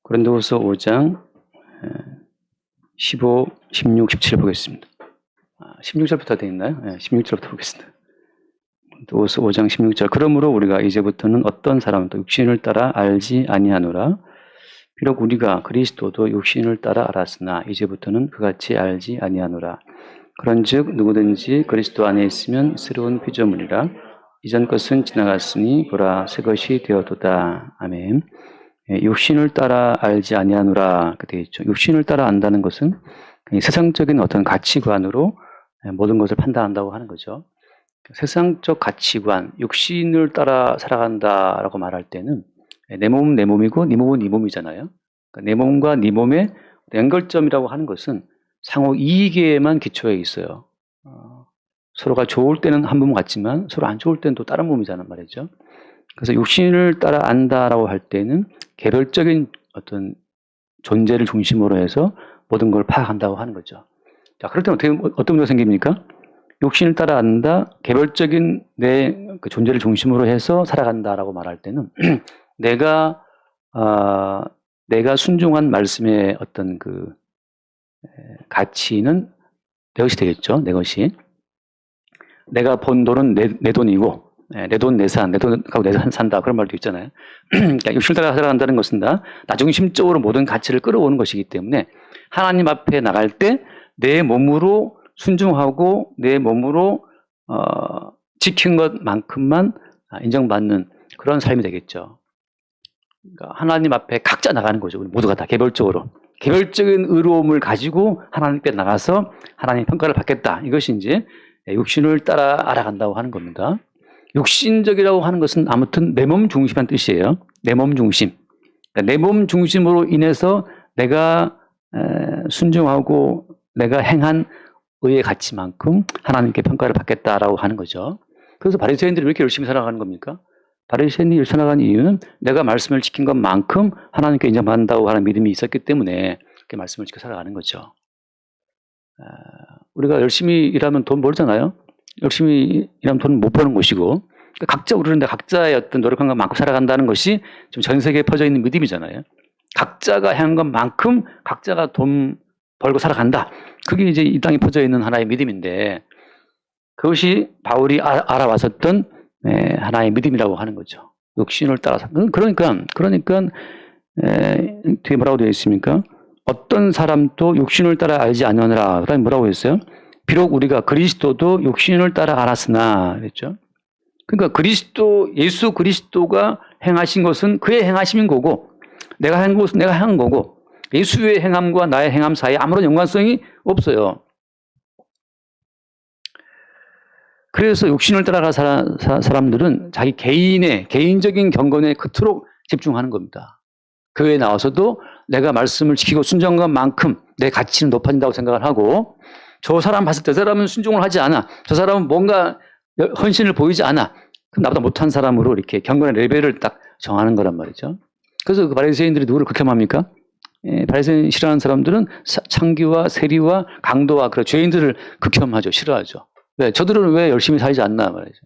고린도후서 5장 15, 16, 17 보겠습니다. 16절부터 되어 있나요? 16절부터 보겠습니다. 고린도후서 5장 16절. 그러므로 우리가 이제부터는 어떤 사람도 육신을 따라 알지 아니하노라. 비록 우리가 그리스도도 육신을 따라 알았으나 이제부터는 그같이 알지 아니하노라. 그런즉 누구든지 그리스도 안에 있으면 새로운 피조물이라. 이전 것은 지나갔으니 보라 새 것이 되었도다. 아멘. 육신을 따라 알지 아니하노라 그 되어 있죠. 육신을 따라 안다는 것은 세상적인 어떤 가치관으로 모든 것을 판단한다고 하는 거죠. 세상적 가치관, 육신을 따라 살아간다라고 말할 때는 내 몸은 내 몸이고 네 몸은 네 몸이잖아요. 그러니까 내 몸과 네 몸의 연결점이라고 하는 것은 상호 이익에만 기초해 있어요. 서로가 좋을 때는 한 몸 같지만 서로 안 좋을 때는 또 다른 몸이잖아요 말이죠. 그래서 육신을 따라 안다라고 할 때는 개별적인 어떤 존재를 중심으로 해서 모든 걸 파악한다고 하는 거죠. 자, 그럴 때는 어떤 문제가 생깁니까? 육신을 따라 안다, 개별적인 내 그 존재를 중심으로 해서 살아간다라고 말할 때는 내가 순종한 말씀의 어떤 그 가치는 내 것이 되겠죠. 내 것이. 내가 번 돈은 내 돈이고 내 돈 내산, 내 돈 갖고 내 산다 그런 말도 있잖아요. 그러니까 육신을 따라 살아간다는 것은 다 나중심적으로 모든 가치를 끌어오는 것이기 때문에 하나님 앞에 나갈 때 내 몸으로 순종하고 내 몸으로 지킨 것만큼만 인정받는 그런 삶이 되겠죠. 그러니까 하나님 앞에 각자 나가는 거죠. 우리 모두가 다 개별적으로. 개별적인 의로움을 가지고 하나님께 나가서 하나님 평가를 받겠다. 이것이 이제 육신을 따라 알아간다고 하는 겁니다. 육신적이라고 하는 것은 아무튼 내 몸 중심한 뜻이에요. 내 몸 중심. 그러니까 내 몸 중심으로 인해서 내가 순종하고 내가 행한 의의 가치만큼 하나님께 평가를 받겠다라고 하는 거죠. 그래서 바리새인들이 왜 이렇게 열심히 살아가는 겁니까? 바리새인이 열심히 살아가는 이유는 내가 말씀을 지킨 것만큼 하나님께 인정받는다고 하는 믿음이 있었기 때문에 그렇게 말씀을 지켜 살아가는 거죠. 우리가 열심히 일하면 돈 벌잖아요. 열심히 일하면 돈 못 버는 것이고 각자 우리는 각자의 어떤 노력한 것만큼 살아간다는 것이 좀 전 세계에 퍼져 있는 믿음이잖아요. 각자가 한 것만큼 각자가 돈 벌고 살아간다. 그게 이제 이 땅에 퍼져 있는 하나의 믿음인데 그것이 바울이 알아왔었던 하나의 믿음이라고 하는 거죠. 육신을 따라서. 그러니까 뒤에 뭐라고 되어 있습니까? 어떤 사람도 육신을 따라 알지 않으라. 그다음에 뭐라고 했어요? 비록 우리가 그리스도도 육신을 따라 알았으나 그랬죠. 그러니까 예수 그리스도가 행하신 것은 그의 행하심인 거고 내가 한 것은 내가 한 거고 예수의 행함과 나의 행함 사이에 아무런 연관성이 없어요. 그래서 육신을 따라갈 사람들은 자기 개인적인 경건에 그토록 집중하는 겁니다. 교회에 나와서도 내가 말씀을 지키고 순종한 것만큼 내 가치는 높아진다고 생각을 하고 저 사람 봤을 때 저 사람은 순종을 하지 않아. 저 사람은 뭔가 헌신을 보이지 않아. 그럼 나보다 못한 사람으로 이렇게 경건의 레벨을 딱 정하는 거란 말이죠. 그래서 그 바리새인들이 누구를 극혐합니까? 바리새인 싫어하는 사람들은 창기와 세리와 강도와 그런 죄인들을 극혐하죠. 싫어하죠. 왜? 저들은 왜 열심히 살지 않나 말이죠.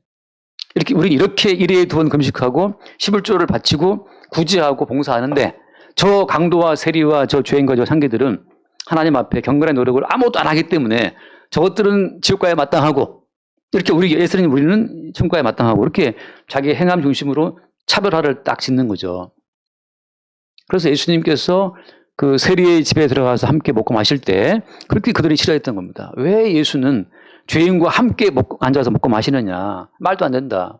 우리 이렇게 일에 2번 금식하고 11조를 바치고 구제하고 봉사하는데 저 강도와 세리와 저 죄인과 저 상기들은 하나님 앞에 경건의 노력을 아무것도 안 하기 때문에 저것들은 지옥가에 마땅하고 이렇게 우리는 천국가에 마땅하고 이렇게 자기 행함 중심으로 차별화를 딱 짓는 거죠. 그래서 예수님께서 그 세리의 집에 들어가서 함께 먹고 마실 때 그렇게 그들이 싫어했던 겁니다. 왜 예수는 죄인과 함께 앉아서 먹고 마시느냐. 말도 안 된다.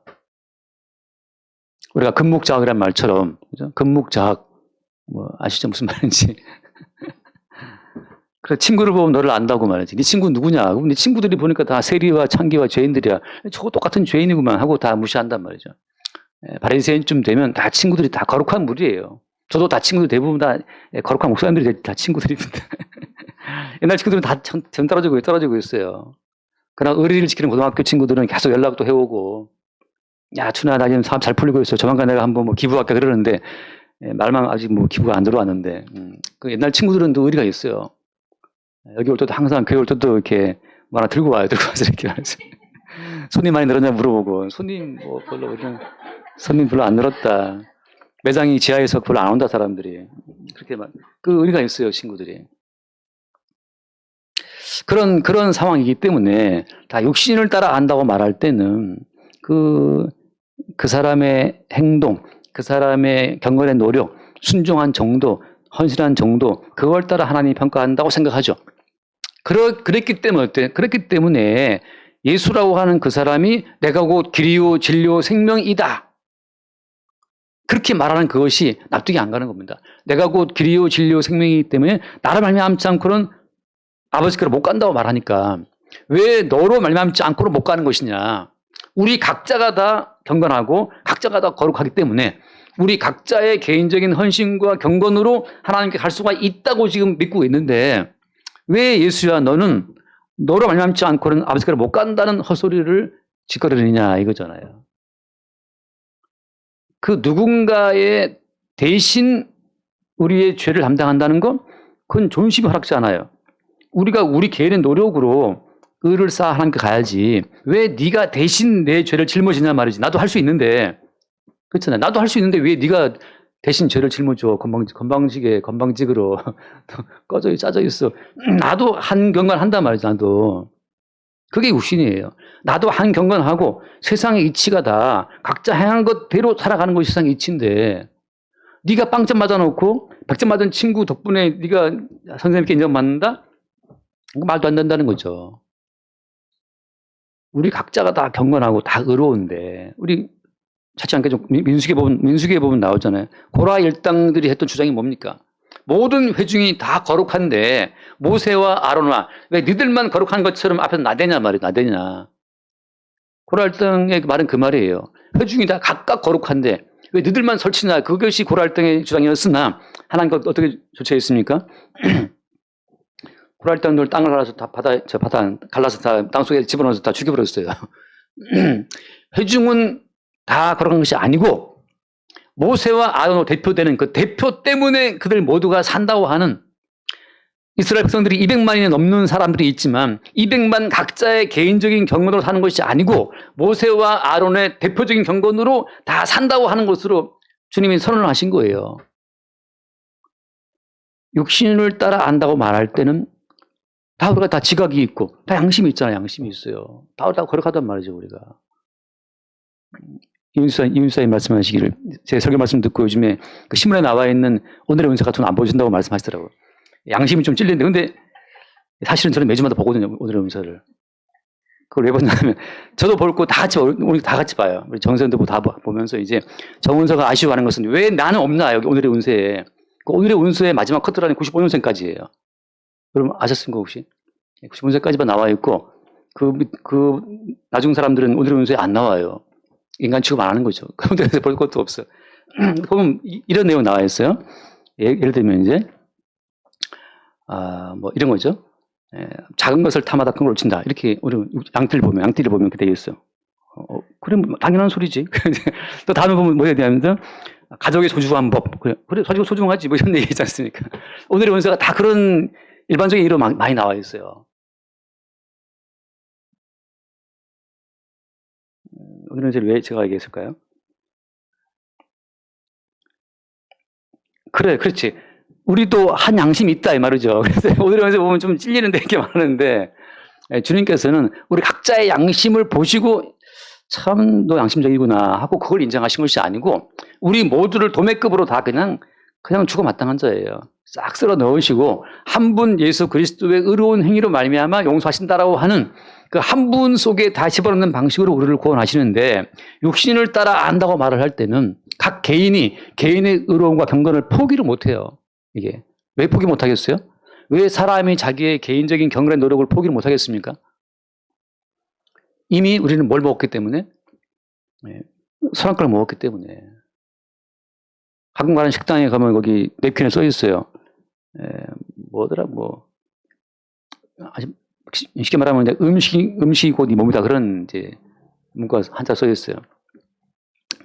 우리가 금묵자학이란 말처럼 그죠? 금묵자학 아시죠? 무슨 말인지. 그래 친구를 보면 너를 안다고 말이지. 네 친구 누구냐? 그럼 네 친구들이 보니까 다 세리와 창기와 죄인들이야. 저거 똑같은 죄인이구만 하고 다 무시한단 말이죠. 바리새인쯤 되면 다 친구들이 다 거룩한 무리예요. 저도 다 친구들 대부분 다 거룩한 목사님들이 다 친구들입니다. 옛날 친구들은 다 전 떨어지고 있어요. 그러나 의리를 지키는 고등학교 친구들은 계속 연락도 해오고 야 춘아 나 지금 사업 잘 풀리고 있어. 조만간 내가 한번 기부할까 그러는데 말만 아직 기부가 안 들어왔는데 그 옛날 친구들은 또 의리가 있어요. 여기 올 때도 항상 교회 올 때도 이렇게 뭐 하나 들고 와서 이렇게 말해서 손님 많이 늘었냐 물어보고 손님 별로 안 늘었다. 매장이 지하에서 별로 안 온다 사람들이. 그렇게 그 의리가 있어요, 친구들이. 그런 상황이기 때문에 다 육신을 따라 안다고 말할 때는 그 사람의 행동, 그 사람의 경건의 노력, 순종한 정도, 헌신한 정도, 그걸 따라 하나님이 평가한다고 생각하죠. 그랬기 때문에 어때? 그랬기 때문에 예수라고 하는 그 사람이 내가 곧 길이요 진리요 생명이다. 그렇게 말하는 그것이 납득이 안 가는 겁니다. 내가 곧 길이요 진리요 생명이기 때문에 나를 말미암지 않고는 아버지께로 못 간다고 말하니까 왜 너로 말미암지 않고는 못 가는 것이냐. 우리 각자가 다 경건하고 각자가 다 거룩하기 때문에 우리 각자의 개인적인 헌신과 경건으로 하나님께 갈 수가 있다고 지금 믿고 있는데 왜 예수야 너는 너로 말미암지 않고는 아버지께로 못 간다는 헛소리를 짓거리느냐 이거잖아요. 그 누군가의 대신 우리의 죄를 담당한다는 건 그건 존심이 허락지 않아요. 우리가 우리 개인의 노력으로 의를 쌓아 하나님께 가야지 왜 네가 대신 내 죄를 짊어지냐 말이지. 나도 할 수 있는데 그렇잖아요. 나도 할 수 있는데 왜 네가 대신 죄를 짊어져. 건방지게로 꺼져 짜져 있어. 나도 한 경건 한단 말이지. 나도. 그게 육신이에요. 나도 한 경건하고 세상의 이치가 다 각자 행한 것대로 살아가는 것이 세상의 이치인데 네가 빵점 맞아놓고 100점 맞은 친구 덕분에 네가 선생님께 인정받는다? 말도 안 된다는 거죠. 우리 각자가 다 경건하고 다 의로운데 우리 자칫 않게 좀 민수기에 보면 나오잖아요. 고라 일당들이 했던 주장이 뭡니까? 모든 회중이 다 거룩한데 모세와 아론아 왜 니들만 거룩한 것처럼 앞에서 나대냐 말이야. 나대냐. 고라 일당의 말은 그 말이에요. 회중이 다 각각 거룩한데 왜 니들만 설치냐. 그것이 고라 일당의 주장이었으나 하나님과 어떻게 조치했습니까? 고라 일당들 땅을 갈라서 다 바다 갈라서 다 땅속에 집어넣어서 다 죽여버렸어요. 회중은 다 거룩한 것이 아니고 모세와 아론으로 대표되는 그 대표 때문에 그들 모두가 산다고 하는 이스라엘 백성들이 200만이 넘는 사람들이 있지만 200만 각자의 개인적인 경건으로 사는 것이 아니고 모세와 아론의 대표적인 경건으로 다 산다고 하는 것으로 주님이 선언을 하신 거예요. 육신을 따라 안다고 말할 때는 다 우리가 다 지각이 있고 다 양심이 있잖아요. 양심이 있어요. 다 거룩하단 말이죠. 우리가. 이윤수사님 말씀하시기를 제 설교 말씀 듣고 요즘에 그 신문에 나와 있는 오늘의 운세 같은 거 안 보여준다고 말씀하시더라고요. 양심이 좀 찔리는데 근데 사실은 저는 매주마다 보거든요. 오늘의 운세를. 그걸 왜 보냐면 저도 볼 거 다 같이 우리 다 같이 봐요. 우리 정선도 다 보면서 이제 정운서가 아쉬워하는 것은 왜 나는 없나 여기 오늘의 운세에. 그 오늘의 운세의 마지막 커트라인 95년생까지예요. 여러분 아셨습니까 혹시? 95년생까지만 나와 있고 그 나중 사람들은 오늘의 운세에 안 나와요. 인간 취급 안 하는 거죠. 그런데 볼 것도 없어. 보면 이런 내용 나와 있어요. 예를 들면 이제 뭐 이런 거죠. 작은 것을 탐하다 큰 걸 놓친다. 이렇게 우리 양띠를 보면 이렇게 되어 있어요. 그래 뭐 당연한 소리지. 또 다음에 보면 뭐에 대하면 가족의 소중한 법. 그래 가족 소중하지 뭐 이런 얘기 있지 않습니까? 오늘의 운세가 다 그런 일반적인 이로 많이 나와 있어요. 오늘은 이제 왜 제가 얘기했을까요? 그래, 그렇지. 우리도 한 양심이 있다 이 말이죠. 그래서 오늘의 운세 보면 좀 찔리는데 이렇게 많은데 주님께서는 우리 각자의 양심을 보시고 참 너 양심적이구나 하고 그걸 인정하신 것이 아니고 우리 모두를 도매급으로 다 그냥 죽어 마땅한 자예요. 싹 쓸어 넣으시고 한 분 예수 그리스도의 의로운 행위로 말미암아 용서하신다라고 하는 그 한 분 속에 다 집어넣는 방식으로 우리를 구원하시는데 육신을 따라 안다고 말을 할 때는 각 개인이 개인의 의로움과 경건을 포기를 못해요. 이게 왜 포기 못하겠어요? 왜 사람이 자기의 개인적인 경건의 노력을 포기를 못하겠습니까? 이미 우리는 뭘 먹었기 때문에? 선한 걸 먹었기 때문에. 가끔 가는 식당에 가면 거기 냅킨에 써 있어요. 뭐더라 아주 쉽게 말하면 음식이 곧 이 몸이다 그런 이제 문구가 한자 써 있어요.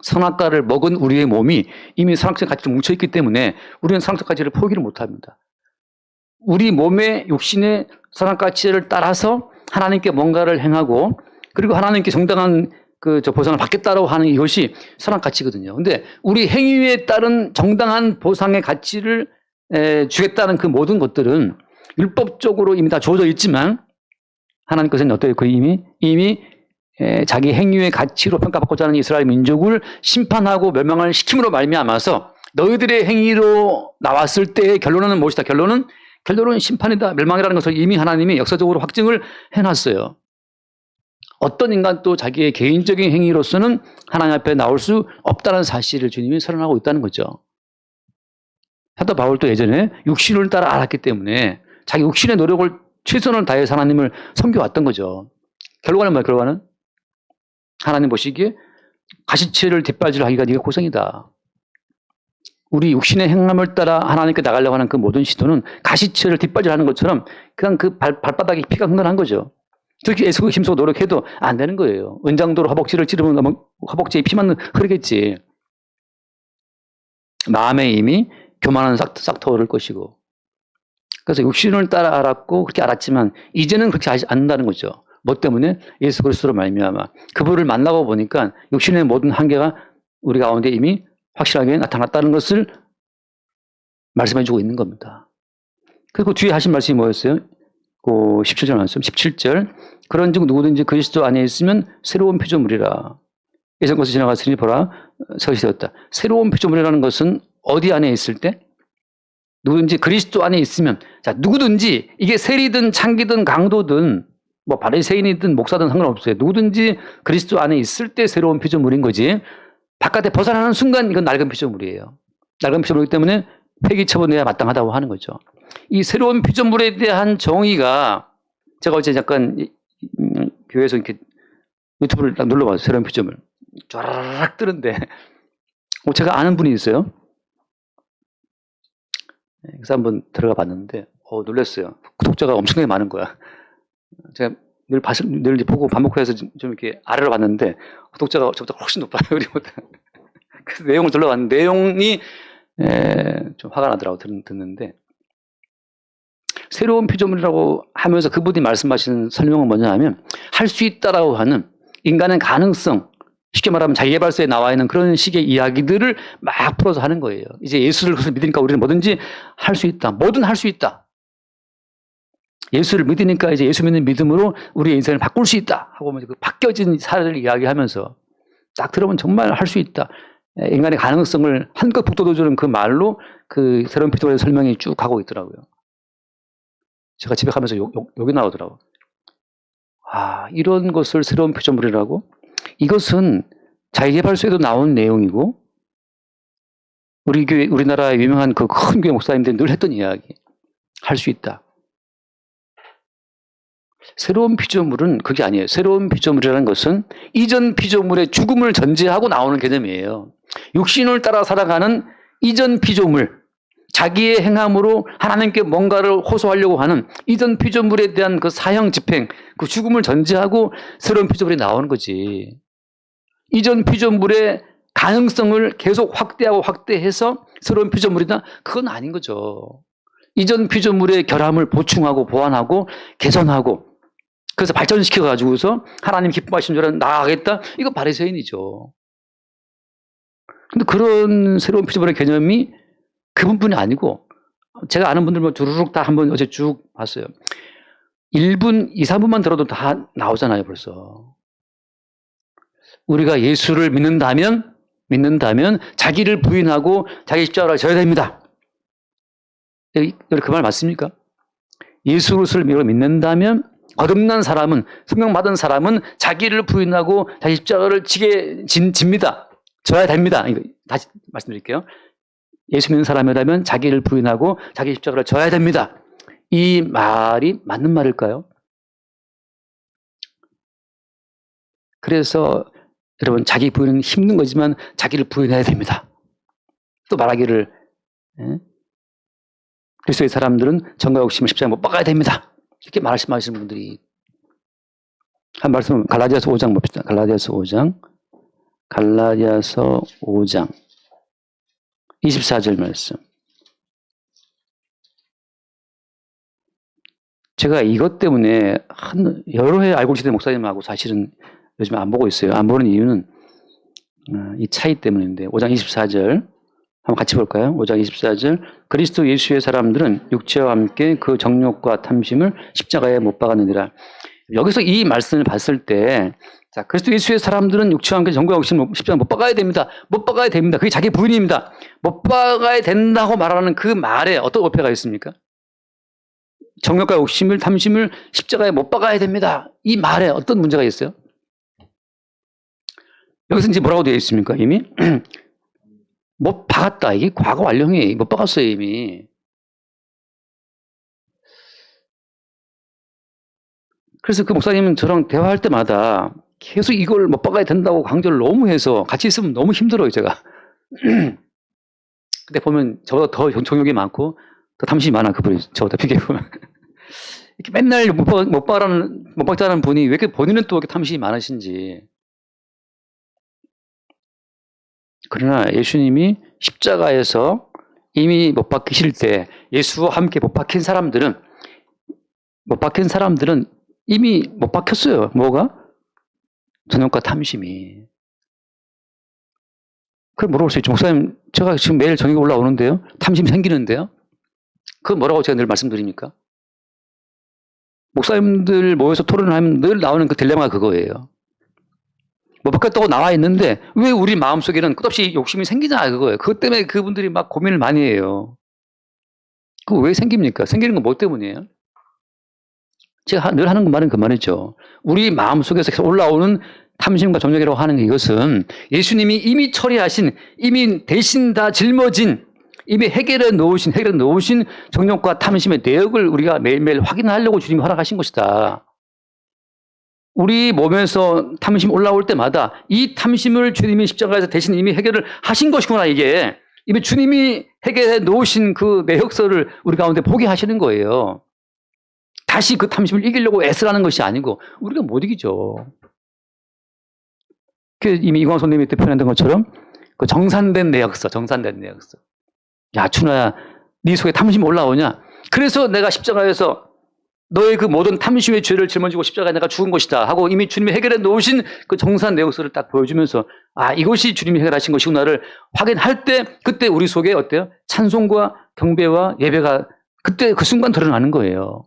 선악과를 먹은 우리의 몸이 이미 선악적 가치로 뭉쳐있기 때문에 우리는 선악적 가치를 포기를 못합니다. 우리 몸의 육신의 선악가치를 따라서 하나님께 뭔가를 행하고 그리고 하나님께 정당한 보상을 받겠다라고 하는 이것이 선악가치거든요. 근데 우리 행위에 따른 정당한 보상의 가치를 주겠다는 그 모든 것들은 율법적으로 이미 다 주어져 있지만 하나님께서는 어때요? 그 이미 자기 행위의 가치로 평가받고자 하는 이스라엘 민족을 심판하고 멸망을 시킴으로 말미암아서 너희들의 행위로 나왔을 때의 결론은 무엇이다? 결론은 심판이다, 멸망이라는 것을 이미 하나님이 역사적으로 확증을 해놨어요. 어떤 인간도 자기의 개인적인 행위로서는 하나님 앞에 나올 수 없다는 사실을 주님이 선언하고 있다는 거죠. 사도 바울도 예전에 육신을 따라 알았기 때문에 자기 육신의 노력을 최선을 다해서 하나님을 섬겨왔던 거죠. 결과는 뭐야? 결과는 하나님 보시기에 가시체를 뒷발질 하기가 네가 고생이다. 우리 육신의 행함을 따라 하나님께 나가려고 하는 그 모든 시도는 가시체를 뒷발질하는 것처럼 그냥 그 발바닥에 피가 흥건한 거죠. 저렇게 애쓰고 힘쓰고 노력해도 안 되는 거예요. 은장도로 허벅지를 찌르면 허벅지에 피만 흐르겠지. 마음에 이미 교만한 싹터 오를 것이고. 그래서 육신을 따라 알았고 그렇게 알았지만 이제는 그렇게 하지 않는다는 거죠. 뭐 때문에? 예수 그리스도로 말미암아 그분을 만나고 보니까 육신의 모든 한계가 우리 가운데 이미 확실하게 나타났다는 것을 말씀해 주고 있는 겁니다. 그리고 뒤에 하신 말씀이 뭐였어요? 17절 말씀, 17절. 그런즉 누구든지 그리스도 안에 있으면 새로운 피조물이라. 예전 것이 지나갔으니 보라 새것이 되었다. 새로운 피조물이라는 것은 어디 안에 있을 때? 누구든지 그리스도 안에 있으면, 자, 누구든지 이게 세리든 창기든 강도든 뭐 바리새인이든 목사든 상관없어요. 누구든지 그리스도 안에 있을 때 새로운 피조물인 거지. 바깥에 벗어나는 순간 이건 낡은 피조물이에요. 낡은 피조물이기 때문에 폐기 처분해야 마땅하다고 하는 거죠. 이 새로운 피조물에 대한 정의가 제가 어제 잠깐 교회에서 이렇게 유튜브를 딱 눌러봤어요. 새로운 피조물. 쫙 뜨는데 제가 아는 분이 있어요. 그래서 한번 들어가 봤는데 놀랐어요. 구독자가 엄청나게 많은 거야. 제가 늘 보고 반복해서 좀 이렇게 아래로 봤는데 구독자가 저보다 훨씬 높아요. 그래서 내용을 들어봤는데 내용이 좀 화가 나더라고 듣는데 새로운 피조물이라고 하면서 그분이 말씀하시는 설명은 뭐냐 하면 할 수 있다라고 하는 인간의 가능성, 쉽게 말하면 자기개발서에 나와 있는 그런 식의 이야기들을 막 풀어서 하는 거예요. 이제 예수를 그래서 믿으니까 우리는 뭐든지 할 수 있다. 뭐든 할 수 있다. 예수를 믿으니까 이제 예수 믿는 믿음으로 우리의 인생을 바꿀 수 있다. 하고 그 바뀌어진 사례를 이야기하면서 딱 들으면 정말 할 수 있다. 인간의 가능성을 한껏 북돋워주는 그 말로 그 새로운 피조물의 설명이 쭉 가고 있더라고요. 제가 집에 가면서 욕이 나오더라고요. 이런 것을 새로운 피조물이라고? 이것은 자기개발서에도 나온 내용이고 우리나라의 유명한 그 큰 교회 목사님들이 늘 했던 이야기. 할 수 있다. 새로운 피조물은 그게 아니에요. 새로운 피조물이라는 것은 이전 피조물의 죽음을 전제하고 나오는 개념이에요. 육신을 따라 살아가는 이전 피조물, 자기의 행함으로 하나님께 뭔가를 호소하려고 하는 이전 피조물에 대한 그 사형 집행, 그 죽음을 전제하고 새로운 피조물이 나오는 거지. 이전 피조물의 가능성을 계속 확대하고 확대해서 새로운 피조물이다? 그건 아닌 거죠. 이전 피조물의 결함을 보충하고 보완하고 개선하고 그래서 발전시켜가지고서 하나님 기뻐하시는 줄 알았는데 나아가겠다? 이거 바리새인이죠. 근데 그런 새로운 피조물의 개념이 그분뿐이 아니고 제가 아는 분들 뭐 주르륵 다 한번 어제 쭉 봤어요. 1분, 2, 3분만 들어도 다 나오잖아요, 벌써. 우리가 예수를 믿는다면 자기를 부인하고 자기 십자가를 져야 됩니다. 그 말 맞습니까? 예수 그리스도를 믿는다면 거듭난 사람은, 성령 받은 사람은 자기를 부인하고 자기 십자가를 집니다. 져야 됩니다. 이거 다시 말씀드릴게요. 예수 믿는 사람이라면 자기를 부인하고 자기 십자가를 져야 됩니다. 이 말이 맞는 말일까요? 그래서 여러분 자기 부인은 힘든 거지만 자기를 부인해야 됩니다. 또 말하기를 그리스도의 사람들은 정과 욕심을 십자가에 못 박아야 됩니다. 이렇게 말씀하시는 분들이 한 말씀 갈라디아서 5장 봅시다. 갈라디아서 5장 24절 말씀. 제가 이것 때문에 여러 해 알고 지낸 목사님하고 사실은 요즘 안 보고 있어요. 안 보는 이유는 이 차이 때문인데 5장 24절 한번 같이 볼까요? 5장 24절. 그리스도 예수의 사람들은 육체와 함께 그 정욕과 탐심을 십자가에 못 박았느니라. 여기서 이 말씀을 봤을 때, 자, 그리스도 예수의 사람들은 육체와 함께 정욕과 욕심을 십자가에 못 박아야 됩니다. 못 박아야 됩니다. 그게 자기 부인입니다. 못 박아야 된다고 말하는 그 말에 어떤 어폐가 있습니까? 정욕과 욕심을, 탐심을 십자가에 못 박아야 됩니다. 이 말에 어떤 문제가 있어요? 여기서 이제 뭐라고 되어 있습니까? 이미? 못 박았다. 이게 과거 완료형이 못 박았어요, 이미. 그래서 그 목사님은 저랑 대화할 때마다 계속 이걸 못 박아야 된다고 강조를 너무 해서 같이 있으면 너무 힘들어요, 제가. 근데 보면 저보다 더 정욕이 많고 더 탐심이 많아, 그분이. 저보다 비교해보면. 이렇게 맨날 못 박자는 분이 왜 이렇게 본인은 또 이렇게 탐심이 많으신지. 그러나 예수님이 십자가에서 이미 못 박히실 때 예수와 함께 못 박힌 사람들은 이미 못 박혔어요. 뭐가? 정욕과 탐심이. 그럼 뭐라고 할 수 있죠? 목사님, 제가 지금 매일 정욕이 올라오는데요. 탐심이 생기는데요. 그건 뭐라고 제가 늘 말씀드립니까? 목사님들 모여서 토론을 하면 늘 나오는 그 딜레마가 그거예요. 못 박혔다고 나와 있는데 왜 우리 마음속에는 끝없이 욕심이 생기냐 그거예요. 그것 때문에 그분들이 막 고민을 많이 해요. 그거 왜 생깁니까? 생기는 건 뭐 때문이에요? 제가 늘 하는 말은 그 말이죠. 우리 마음속에서 올라오는 탐심과 정욕이라고 하는 이것은 예수님이 이미 처리하신, 이미 대신 다 짊어진, 이미 해결해 놓으신 정욕과 탐심의 내역을 우리가 매일매일 확인하려고 주님이 허락하신 것이다. 우리 몸에서 탐심 올라올 때마다 이 탐심을 주님이 십자가에서 대신 이미 해결을 하신 것이구나, 이게. 이미 주님이 해결해 놓으신 그 내역서를 우리 가운데 보게 하시는 거예요. 다시 그 탐심을 이기려고 애쓰라는 것이 아니고 우리가 못 이기죠. 이미 이광 선생님이 표현했던 것처럼 그 정산된 내역서. 야, 춘아야, 네 속에 탐심이 올라오냐? 그래서 내가 십자가에서 너의 그 모든 탐심의 죄를 짊어지고 십자가에 내가 죽은 것이다 하고 이미 주님이 해결해 놓으신 그 정산 내역서를 딱 보여주면서 아, 이것이 주님이 해결하신 것이구나를 확인할 때 그때 우리 속에 어때요? 찬송과 경배와 예배가 그때 그 순간 드러나는 거예요.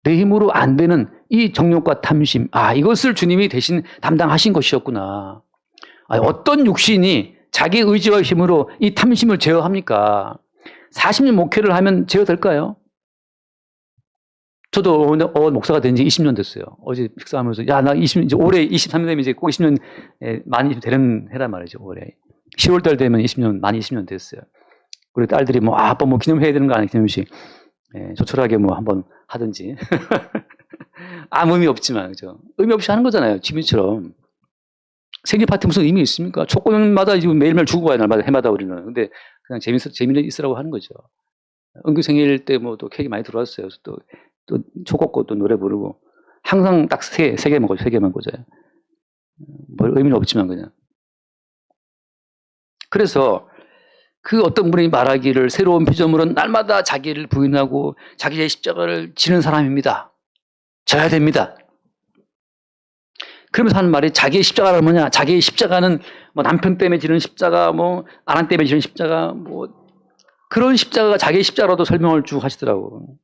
내 힘으로 안 되는 이 정욕과 탐심, 아, 이것을 주님이 대신 담당하신 것이었구나. 아, 어떤 육신이 자기 의지와 힘으로 이 탐심을 제어합니까? 40년 목회를 하면 제어될까요? 저도 목사가 된 지 20년 됐어요. 어제 식사하면서, 야, 나 이제 올해 23년 되면 이제 꼭 20년 많이 되는 해란 말이죠, 올해. 10월달 되면 20년, 많이 20년 됐어요. 우리 딸들이 뭐, 아빠 뭐 기념해야 되는 거 아니야, 기념식. 조촐하게 뭐 한번 하든지. 아무 의미 없지만, 그죠? 의미 없이 하는 거잖아요, 취미처럼. 생일 파티 무슨 의미 있습니까? 초코년마다 지금 매일매일 주고 가요, 날마다, 해마다 우리는. 근데 그냥 재미는 있으라고 하는 거죠. 은규 생일 때 뭐 또 케이크 많이 들어왔어요. 또 초코꽃 또 노래 부르고. 항상 딱 세 개만 꽂아요. 뭘 의미는 없지만 그냥. 그래서 그 어떤 분이 말하기를 새로운 피조물은 날마다 자기를 부인하고 자기의 십자가를 지는 사람입니다. 져야 됩니다. 그러면서 하는 말이 자기의 십자가는 뭐냐? 자기의 십자가는 뭐 남편 때문에 지는 십자가, 뭐 아내 때문에 지는 십자가, 뭐 그런 십자가가 자기의 십자가라도 설명을 쭉 하시더라고.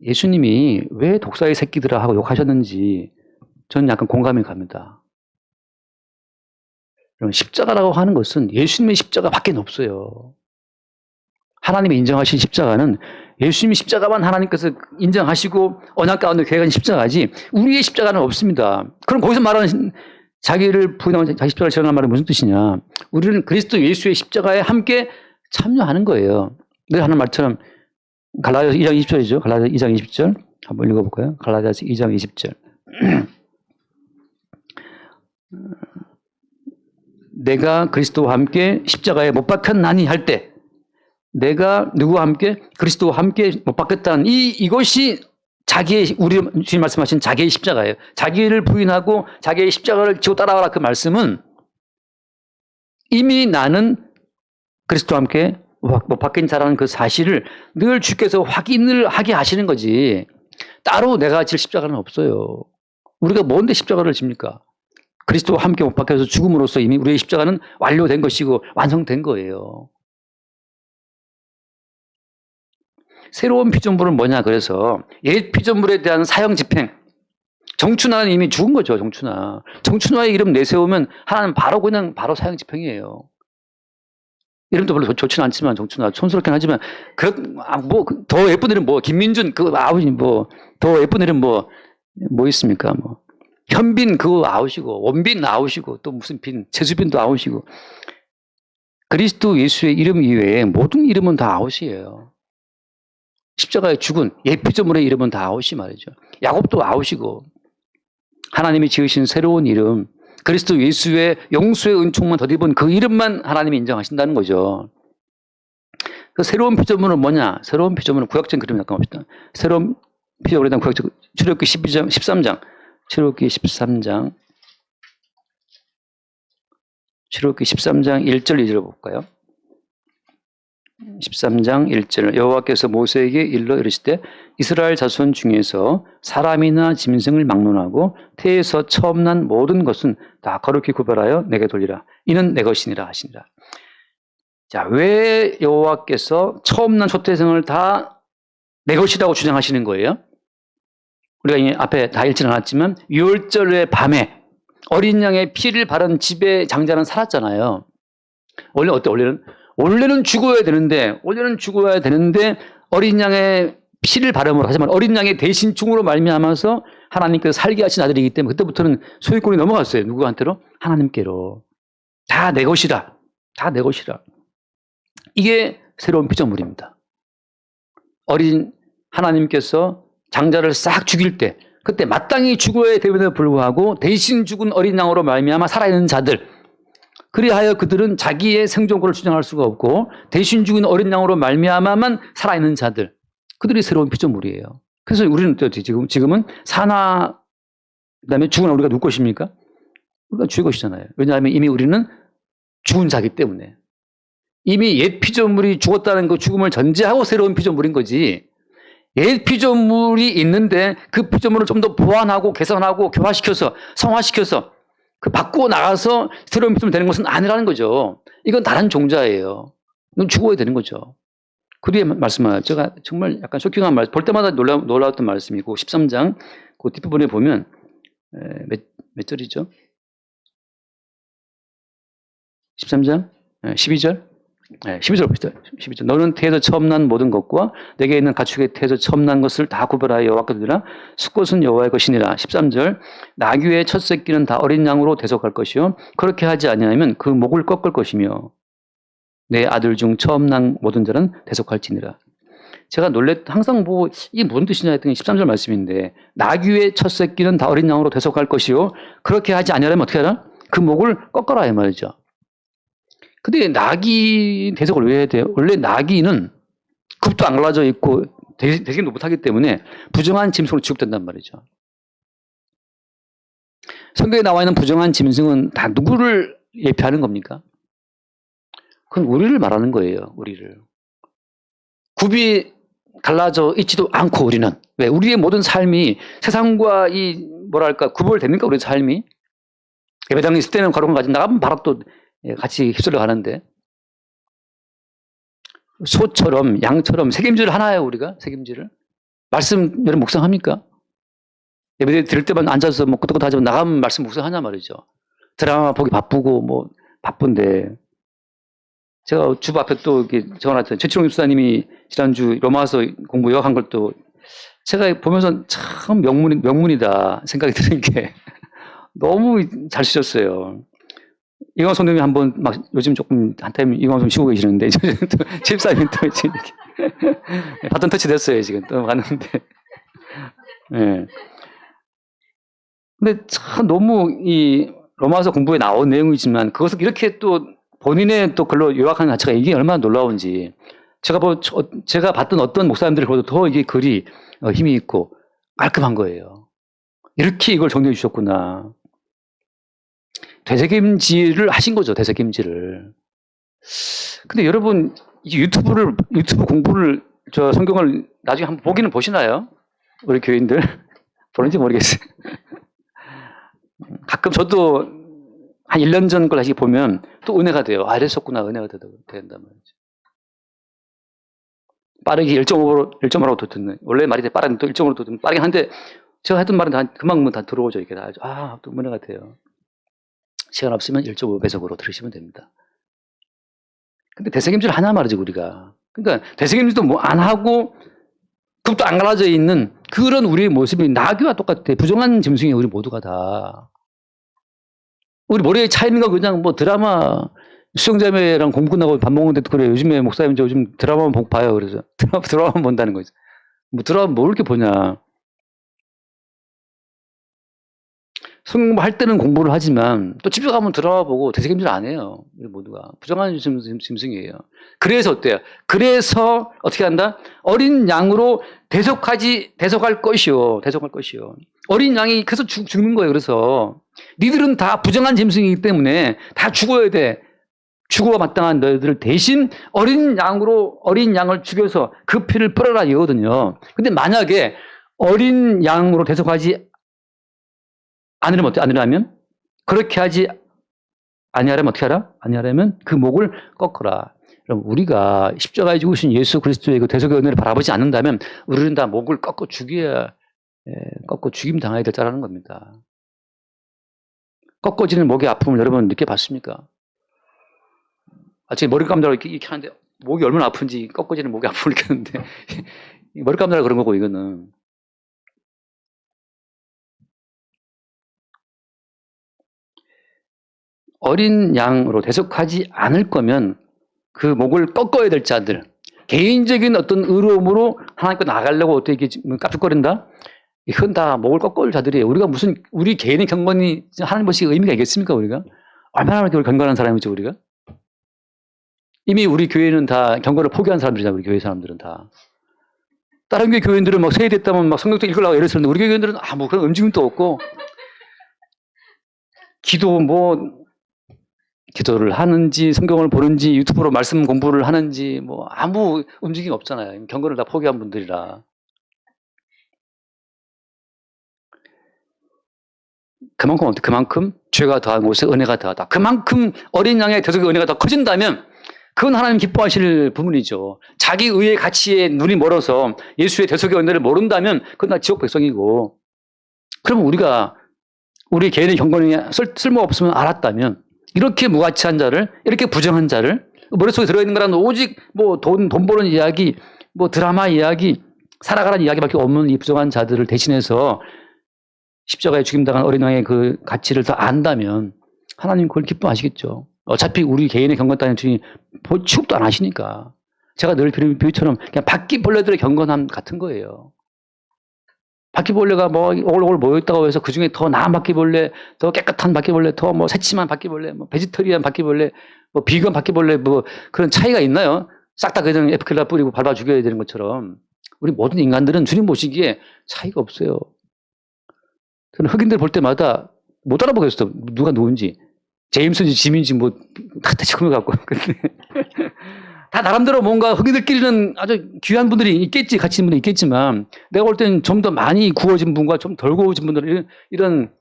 예수님이 왜 독사의 새끼들아 하고 욕하셨는지 저는 약간 공감이 갑니다. 십자가라고 하는 것은 예수님의 십자가밖에 없어요. 하나님이 인정하신 십자가는 예수님이 십자가만 하나님께서 인정하시고 언약 가운데 계획한 십자가지 우리의 십자가는 없습니다. 그럼 거기서 말하는 자기를 부인하고 자기 십자가를 지어가는 말은 무슨 뜻이냐? 우리는 그리스도 예수의 십자가에 함께 참여하는 거예요. 내가 하는 말처럼 갈라디아서 2장 20절이죠. 갈라디아서 2장 20절 한번 읽어볼까요? 갈라디아서 2장 20절. 내가 그리스도와 함께 십자가에 못 박혔나니 할 때 내가 누구와 함께 그리스도와 함께 못 박혔다는 이것이 자기의 우리 주님 말씀하신 자기의 십자가예요. 자기를 부인하고 자기의 십자가를 지고 따라와라 그 말씀은 이미 나는 그리스도와 함께 못 박힌 자라는 그 사실을 늘 주께서 확인을 하게 하시는 거지. 따로 내가 질 십자가는 없어요. 우리가 뭔데 십자가를 집니까? 그리스도와 함께 못 박혀서 죽음으로써 이미 우리의 십자가는 완료된 것이고 완성된 거예요. 새로운 피조물은 뭐냐 그래서 옛 피조물에 대한 사형 집행. 정춘하는 이미 죽은 거죠. 정춘하. 정춘하의 이름 내세우면 하나는 바로 사형 집행이에요. 이름도 별로 좋지는 않지만 정춘하 촌스럽긴 하지만 더 예쁜 이름 김민준 아우님 더 예쁜 이름 뭐 있습니까? 현빈 그거 아우시고 원빈 아우시고 또 무슨 최수빈도 아우시고 그리스도 예수의 이름 이외에 모든 이름은 다 아웃이에요. 십자가에 죽은 옛 피조물의 이름은 다 아웃이 말이죠. 야곱도 아웃이고 하나님이 지으신 새로운 이름 그리스도 예수의 용서의 은총만 덧입은 그 이름만 하나님이 인정하신다는 거죠. 그 새로운 피조물은 뭐냐? 새로운 피조물은 구약적 그림을 잠깐 봅시다. 새로운 피조물에 대한 구약적 출애굽기 13장 출애굽기 13장 1절 2절 볼까요? 13장 1절 여호와께서 모세에게 일러 이르시되 이스라엘 자손 중에서 사람이나 짐승을 막론하고 태에서 처음 난 모든 것은 다 거룩히 구별하여 내게 돌리라. 이는 내 것이니라 하시니라. 자, 왜 여호와께서 처음 난 초태생을 다 내 것이라고 주장하시는 거예요? 우리가 이 앞에 다 읽지는 않았지만 유월절의 밤에 어린 양의 피를 바른 집의 장자는 살았잖아요. 원래 원래는 죽어야 되는데 어린 양의 피를 바름으로 하지만 어린 양의 대신 죽음으로 말미암아서 하나님께서 살게 하신 아들이기 때문에 그때부터는 소유권이 넘어갔어요. 누구한테로? 하나님께로. 다 내 것이라. 다 내 것이라. 이게 새로운 피조물입니다. 어린 하나님께서 장자를 싹 죽일 때 그때 마땅히 죽어야 됨에도 불구하고 대신 죽은 어린 양으로 말미암아 살아있는 자들 그리하여 그들은 자기의 생존권을 주장할 수가 없고 대신 죽은 어린 양으로 말미암아만 살아있는 자들 그들이 새로운 피조물이에요. 그래서 우리는 지금은 사나 그다음에 죽은 우리가 누구 것입니까? 우리가 주의 것이잖아요. 왜냐하면 이미 우리는 죽은 자기 때문에 이미 옛 피조물이 죽었다는 그 죽음을 전제하고 새로운 피조물인 거지. 옛 피조물이 있는데 그 피조물을 좀 더 보완하고 개선하고 교화시켜서 성화시켜서 바꾸어 나가서 새로운 피조물 되는 것은 아니라는 거죠. 이건 다른 종자예요. 이건 죽어야 되는 거죠. 그 뒤에 말씀은 제가 정말 약간 쇼킹한 말, 볼 때마다 놀라웠던 말씀이고 13장 그 뒷부분에 보면 몇 절이죠? 13장 12절? 12절 봅시다. 12절. 너는 태에서 처음 난 모든 것과 내게 있는 가축의 태에서 처음 난 것을 다 구별하여 여호와께 드리라. 숫것은 여호와의 것이니라. 13절. 나귀의 첫 새끼는 다 어린 양으로 대속할 것이요 그렇게 하지 아니하면 그 목을 꺾을 것이며 내 아들 중 처음 난 모든 자는 대속할지니라. 제가 항상 보고 이게 무슨 뜻이냐 했더니 13절 말씀인데 나귀의 첫 새끼는 다 어린 양으로 대속할 것이요 그렇게 하지 아니하면 어떻게 하라? 그 목을 꺾어라 이 말이죠. 근데 나귀 대속을 왜 해야 돼요? 원래 나귀는 급도 안 갈라져 있고 대속도 못하기 때문에 부정한 짐승으로 취급된단 말이죠. 성경에 나와 있는 부정한 짐승은 다 누구를 예표하는 겁니까? 그건 우리를 말하는 거예요. 우리를. 굽이 갈라져 있지도 않고 우리는. 왜? 우리의 모든 삶이 세상과 구별됩니까? 우리의 삶이. 예배당에 있을 때는 거룩한 가지 나가면 바로 또 같이 휩쓸려 가는데 소처럼 양처럼 책임질 하나요 우리가 책임질을 말씀 여러분 묵상합니까? 예배 드릴 때만 앉아서 끄떡끄떡 하지만 나가면 말씀 묵상하냐 말이죠. 드라마 보기 바쁘고 바쁜데 제가 주부 앞에 또 이렇게 적어놨던 최치롱 집사님이 지난주 로마서 공부 요약한 걸 또 제가 보면서 참 명문이다 생각이 드는 게 너무 잘 쓰셨어요. 이광 선생님이 한번 요즘 조금 한타임 이광 선생님 쉬고 계시는데 집사님이 또 이렇게 바톤 터치 됐어요 지금 또 갔는데. 네. 근데 참 너무 이 로마서 공부에 나온 내용이지만 그것을 이렇게 또 본인의 또 글로 요약하는 자체가 이게 얼마나 놀라운지 제가 봤던 어떤 목사님들이 보다 더 이게 글이 힘이 있고 깔끔한 거예요. 이렇게 이걸 정리해 주셨구나. 되새김질을 하신 거죠, 되새김질을. 근데 여러분, 유튜브 공부를, 성경을 나중에 한번 보기는 보시나요? 우리 교인들? 보는지 모르겠어요. 가끔 저도 한 1년 전 걸 다시 보면 또 은혜가 돼요. 아, 이랬었구나. 은혜가 된단 말이죠. 빠르게 1.5라고 더 듣는. 원래 말이 빠르게 또 1.5로 더 듣는. 빠르긴 한데 제가 했던 말은 다 그만큼 다 들어오죠. 이게 다. 아, 또 은혜가 돼요. 시간 없으면 1.5배속으로 들으시면 됩니다. 근데 대세김질 하나 말이죠, 우리가. 그러니까 대세김질도 뭐 안 하고 굽도 안 갈라져 있는 그런 우리의 모습이 나귀와 똑같아. 부정한 짐승이 우리 모두가 다. 우리 머리에 차 있는 거 그냥 뭐 드라마 수영자매랑 공부 끝나고 밥 먹는데 그래. 요즘에 목사님 저 요즘 드라마만 봐요. 그래서 드라마만 본다는 거죠. 뭐 드라마 뭘 이렇게 보냐. 성경 할 때는 공부를 하지만 또 집에 가면 드라마 보고 대세김질 안 해요. 우리 모두가. 부정한 짐승이에요. 그래서 어때요? 그래서 어떻게 한다? 어린 양으로 대속할 것이요. 어린 양이 계속 죽는 거예요. 그래서 니들은 다 부정한 짐승이기 때문에 다 죽어야 돼. 죽어야 마땅한 너희들 대신 어린 양을 죽여서 그 피를 뿌려라 이거거든요. 근데 만약에 어린 양으로 대속하지 아니라면 어때? 아니라면? 그렇게 하지 아니하려면 어떻게 하라? 아니하려면 그 목을 꺾어라. 그럼 우리가 십자가에 죽으신 예수 그리스도의 그 대속의 은혜를 바라보지 않는다면 우리는 다 목을 꺾고 죽임 당해야 될 자라는 겁니다. 꺾어지는 목의 아픔을 여러분 느껴봤습니까? 제가 머리 감자로 이렇게 하는데 목이 얼마나 아픈지 꺾어지는 목의 아픔을 느꼈는데 머리 감자로 그런 거고 이거는. 어린 양으로 대속하지 않을 거면 그 목을 꺾어야 될 자들, 개인적인 어떤 의로움으로 하나님께 나가려고 어떻게 깝죽거린다? 이건 다 목을 꺾을 자들이에요. 우리 개인의 경건이 하나님 보시기에 의미가 있겠습니까, 우리가? 얼마나 그렇게 경건한 사람이죠, 우리가? 이미 우리 교회는 다 경건을 포기한 사람들이잖아요, 우리 교회 사람들은 다. 다른 교회 교인들은 막 세례됐다면 막 성경도 읽으려고 애를 쓰는데 우리 교회 교인들은 뭐 그런 움직임도 없고 기도를 하는지 성경을 보는지 유튜브로 말씀 공부를 하는지 뭐 아무 움직임이 없잖아요. 경건을 다 포기한 분들이라. 그만큼 죄가 더한 곳에 은혜가 더하다. 그만큼 어린 양의 대속의 은혜가 더 커진다면 그건 하나님 기뻐하실 부분이죠. 자기 의의 가치에 눈이 멀어서 예수의 대속의 은혜를 모른다면 그건 다 지옥 백성이고, 그러면 우리 개인의 경건이 쓸모없으면 알았다면 이렇게 무가치한 자를, 이렇게 부정한 자를, 머릿속에 들어있는 거란 오직 뭐 돈 버는 이야기, 뭐 드라마 이야기, 살아가라는 이야기밖에 없는 이 부정한 자들을 대신해서 십자가에 죽임당한 어린 양의 그 가치를 더 안다면 하나님 그걸 기뻐하시겠죠. 어차피 우리 개인의 경건 따위는 주님 취급도 안 하시니까. 제가 늘 비유처럼 그냥 바퀴벌레들의 경건함 같은 거예요. 바퀴벌레가 뭐 오글오글 모여있다고 해서 그 중에 더 나은 바퀴벌레, 더 깨끗한 바퀴벌레, 더 뭐 새침한 바퀴벌레, 뭐 베지터리안 바퀴벌레, 뭐 비건 바퀴벌레, 뭐 그런 차이가 있나요? 싹 다 그냥 에프킬라 뿌리고 밟아 죽여야 되는 것처럼 우리 모든 인간들은 주님 보시기에 차이가 없어요. 저는 흑인들 볼 때마다 못 알아보겠어. 누가 누군지. 제임스인지 짐인지 뭐 다 대충 갖고. 근데 다 나름대로 뭔가 흑인들끼리는 아주 귀한 분들이 있겠지, 같이 있는 분들이 있겠지만 내가 볼 때는 좀 더 많이 구워진 분과 좀 덜 구워진 분들은 이런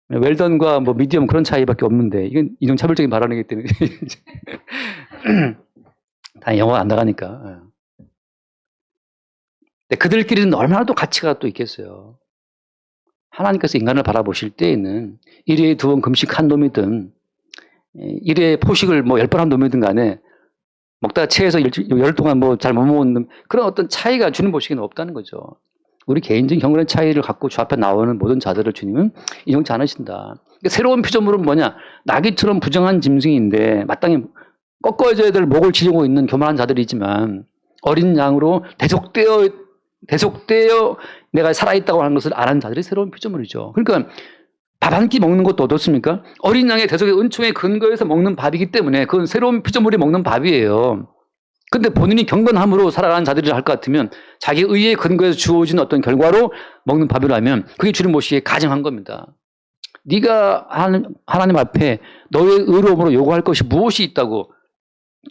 웰던과 뭐 미디엄 그런 차이밖에 없는데 이건 인종차별적인 발언이기 때문에 다 영어가 안 나가니까. 근데 그들끼리는 얼마나 또 가치가 또 있겠어요. 하나님께서 인간을 바라보실 때에는 일회에 2번 금식한 놈이든 일회에 포식을 뭐 10번 한 놈이든 간에 먹다가 체해서 열 동안 뭐 잘 못 먹는 그런 어떤 차이가 주님 보시기에는 없다는 거죠. 우리 개인적인 경건의 차이를 갖고 주 앞에 나오는 모든 자들을 주님은 인용치 않으신다. 그러니까 새로운 피조물은 뭐냐? 나귀처럼 부정한 짐승인데 마땅히 꺾어져야 될 목을 지르고 있는 교만한 자들이지만 어린 양으로 대속되어 내가 살아있다고 하는 것을 아는 자들이 새로운 피조물이죠. 그러니까 밥 한 끼 먹는 것도 어떻습니까? 어린 양의 대속의 은총에 근거해서 먹는 밥이기 때문에 그건 새로운 피조물이 먹는 밥이에요. 근데 본인이 경건함으로 살아가는 자들이 할 것 같으면 자기 의에 근거해서 주어진 어떤 결과로 먹는 밥이라면 그게 주님 보시기에 가증한 겁니다. 네가 하나님 앞에 너의 의로움으로 요구할 것이 무엇이 있다고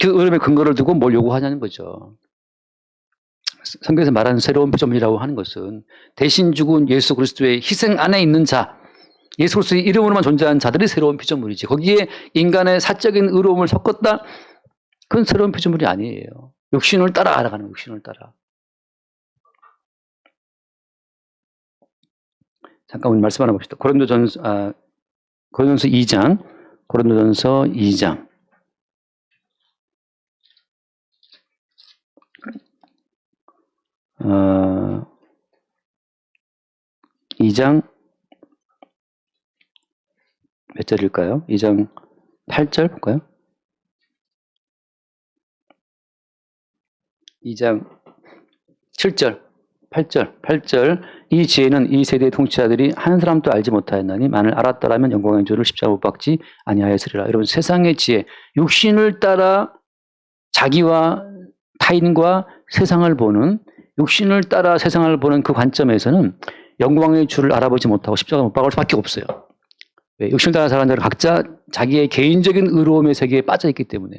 그 의로움의 근거를 두고 뭘 요구하냐는 거죠. 성경에서 말하는 새로운 피조물이라고 하는 것은 대신 죽은 예수 그리스도의 희생 안에 있는 자, 예수 그리스도의 이름으로만 존재하는 자들이 새로운 피조물이지. 거기에 인간의 사적인 의로움을 섞었다? 그건 새로운 피조물이 아니에요. 육신을 따라 알아가는 육신을 따라. 잠깐 우리 말씀 하나 봅시다. 고린도전서 2장. 고린도전서 2장. 2장 몇 절일까요? 2장 8절 볼까요? 2장 7절, 8절. 이 지혜는 이 세대의 통치자들이 한 사람도 알지 못하였나니 만일 알았더라면 영광의 주를 십자가 못 박지 아니하였으리라. 여러분, 세상의 지혜, 육신을 따라 자기와 타인과 세상을 보는, 육신을 따라 세상을 보는 그 관점에서는 영광의 주를 알아보지 못하고 십자가 못 박을 수밖에 없어요. 왜? 육신을 따라 살아가는 자는 각자 자기의 개인적인 의로움의 세계에 빠져 있기 때문에.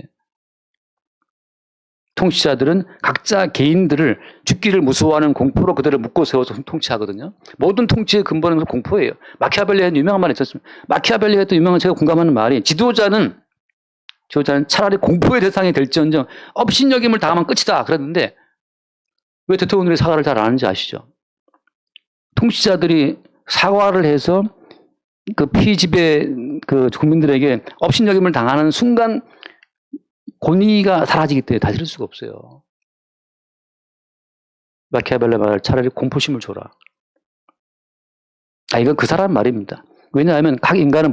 통치자들은 각자 개인들을 죽기를 무서워하는 공포로 그들을 묶고 세워서 통치하거든요. 모든 통치의 근본은 공포예요. 마키아벨리의 유명한 말이 있었습니다. 마키아벨리의 또 유명한, 제가 공감하는 말이, 지도자는 차라리 공포의 대상이 될지언정 업신여김을 당하면 끝이다 그랬는데, 왜 대통령들이 사과를 잘 안 하는지 아시죠? 통치자들이 사과를 해서 그 피지배 그 국민들에게 업신여김을 당하는 순간 권위가 사라지기 때문에 다스릴 수가 없어요. 마키아벨리 말, 차라리 공포심을 줘라. 이건 그 사람 말입니다. 왜냐하면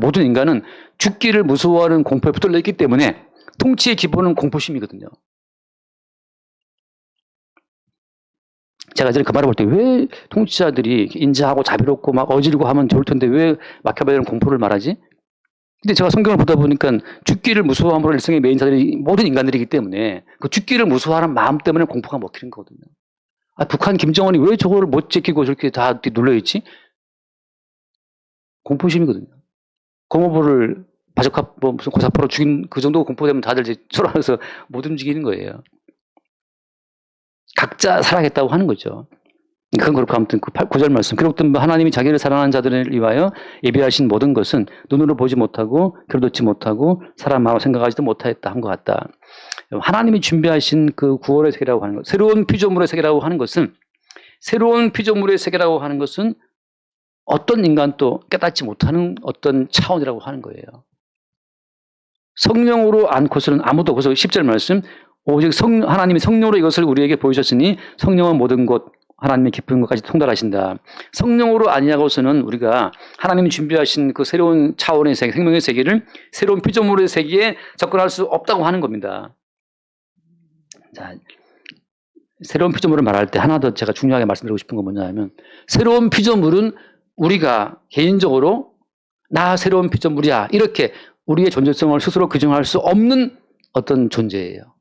모든 인간은 죽기를 무서워하는 공포에 붙들려 있기 때문에 통치의 기본은 공포심이거든요. 제가 이제 그 말을 볼 때 왜 통치자들이 인자하고 자비롭고 막 어지르고 하면 좋을 텐데 왜 마키아벨리는 공포를 말하지? 근데 제가 성경을 보다 보니까 죽기를 무서워함으로 일생의 메인자들이 모든 인간들이기 때문에 그 죽기를 무서워하는 마음 때문에 공포가 먹히는 거거든요. 북한 김정은이 왜 저거를 못 지키고 저렇게 다 눌러있지? 공포심이거든요. 고모부를 무슨 고사포로 죽인 그 정도 공포되면 다들 이제 쫄아서 못 움직이는 거예요. 각자 살아겠다고 하는 거죠. 그건 그렇고, 아무튼 그 9절 말씀. 기록된 하나님이 자기를 사랑하는 자들을 위하여 예비하신 모든 것은 눈으로 보지 못하고 귀로 듣지 못하고 사람 마음으로 생각하지도 못하였다 한 것 같다. 하나님이 준비하신 그 구원의 세계라고 하는 것, 새로운 피조물의 세계라고 하는 것은, 새로운 피조물의 세계라고 하는 것은 어떤 인간도 깨닫지 못하는 어떤 차원이라고 하는 거예요. 성령으로 안고서는 아무도, 그래서 10절 말씀, 오직 하나님이 성령으로 이것을 우리에게 보이셨으니 성령은 모든 것, 하나님의 깊은 것까지 통달하신다. 성령으로 아니하고서는 우리가 하나님이 준비하신 그 새로운 차원의 세계, 생명의 세계를, 새로운 피조물의 세계에 접근할 수 없다고 하는 겁니다. 자, 새로운 피조물을 말할 때 하나 더 제가 중요하게 말씀드리고 싶은 건 뭐냐 하면, 새로운 피조물은 우리가 개인적으로 나 새로운 피조물이야 이렇게 우리의 존재성을 스스로 규정할 수 없는 어떤 존재예요.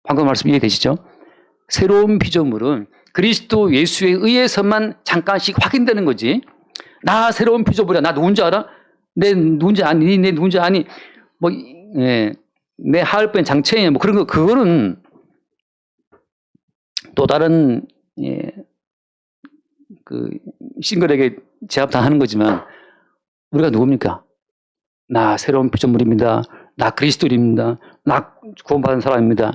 방금 말씀 이해되시죠? 새로운 피조물은 그리스도 예수에 의해서만 잠깐씩 확인되는 거지. 나 새로운 피조물이야. 나 누군지 알아? 내 누군지 아니? 내 누군지 아니? 내 하얼빈 장채야. 그런 거, 그거는 또 다른, 그 싱글에게 제압당하는 거지만, 우리가 누굽니까? 나 새로운 피조물입니다. 나 그리스도입니다. 나 구원받은 사람입니다.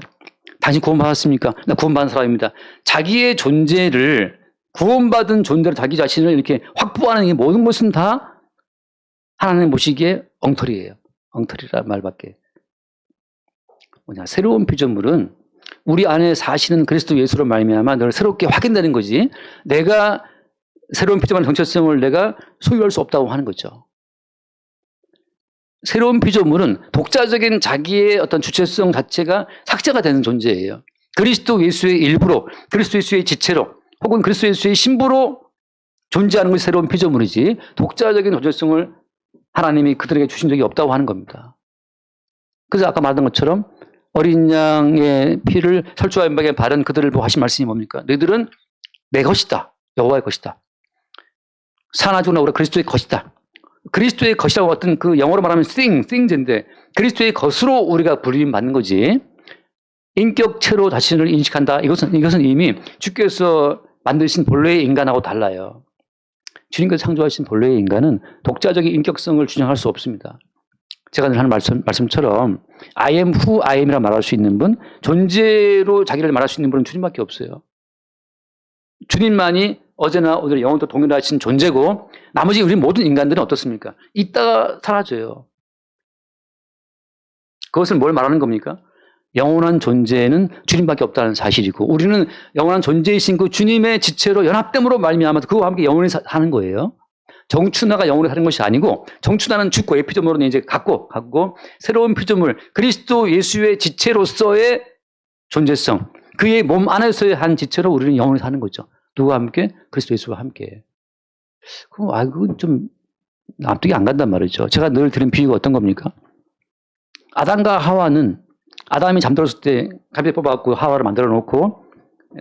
당신 구원받았습니까? 나 구원받은 사람입니다. 자기의 존재를, 구원받은 존재로 자기 자신을 이렇게 확보하는 이 모든 것은 다 하나님 보시기에 엉터리예요. 엉터리란 말밖에. 새로운 피조물은 우리 안에 사시는 그리스도 예수로 말미암아 늘 새롭게 확인되는 거지, 내가 새로운 피조물의 정체성을 내가 소유할 수 없다고 하는 거죠. 새로운 피조물은 독자적인 자기의 어떤 주체성 자체가 삭제가 되는 존재예요. 그리스도 예수의 일부로, 그리스도 예수의 지체로, 혹은 그리스도 예수의 신부로 존재하는 것이 새로운 피조물이지, 독자적인 존재성을 하나님이 그들에게 주신 적이 없다고 하는 겁니다. 그래서 아까 말한 것처럼 어린 양의 피를 설주와 연박에 바른 그들을 보고 하신 말씀이 뭡니까? 너희들은 내 것이다. 여호와의 것이다. 사나주나 우리 그리스도의 것이다. 그리스도의 것이라고 어떤 그 영어로 말하면 thing인데 그리스도의 것으로 우리가 불림 받는 거지. 인격체로 자신을 인식한다. 이것은 이미 주께서 만드신 본래의 인간하고 달라요. 주님께서 창조하신 본래의 인간은 독자적인 인격성을 주장할 수 없습니다. 제가 늘 하는 말씀처럼 I am who I am이라 말할 수 있는 분, 존재로 자기를 말할 수 있는 분은 주님밖에 없어요. 주님만이 어제나 오늘 영원토록 동일하신 존재고 나머지 우리 모든 인간들은 어떻습니까? 있다가 사라져요. 그것은 뭘 말하는 겁니까? 영원한 존재는 주님밖에 없다는 사실이고 우리는 영원한 존재이신 그 주님의 지체로 연합됨으로 말미암아 그와 함께 영원히 사는 거예요. 정춘하가 영원히 사는 것이 아니고 정춘하는 죽고 에피조물은 이제 갖고 새로운 피조물 그리스도 예수의 지체로서의 존재성 그의 몸 안에서의 한 지체로 우리는 영원히 사는 거죠. 누구와 함께? 그리스도 예수와 함께. 그럼 그건 좀 납득이 안 간단 말이죠. 제가 늘 드린 비유가 어떤 겁니까? 아담과 하와는 아담이 잠들었을 때 갈비 뽑아갖고 하와를 만들어 놓고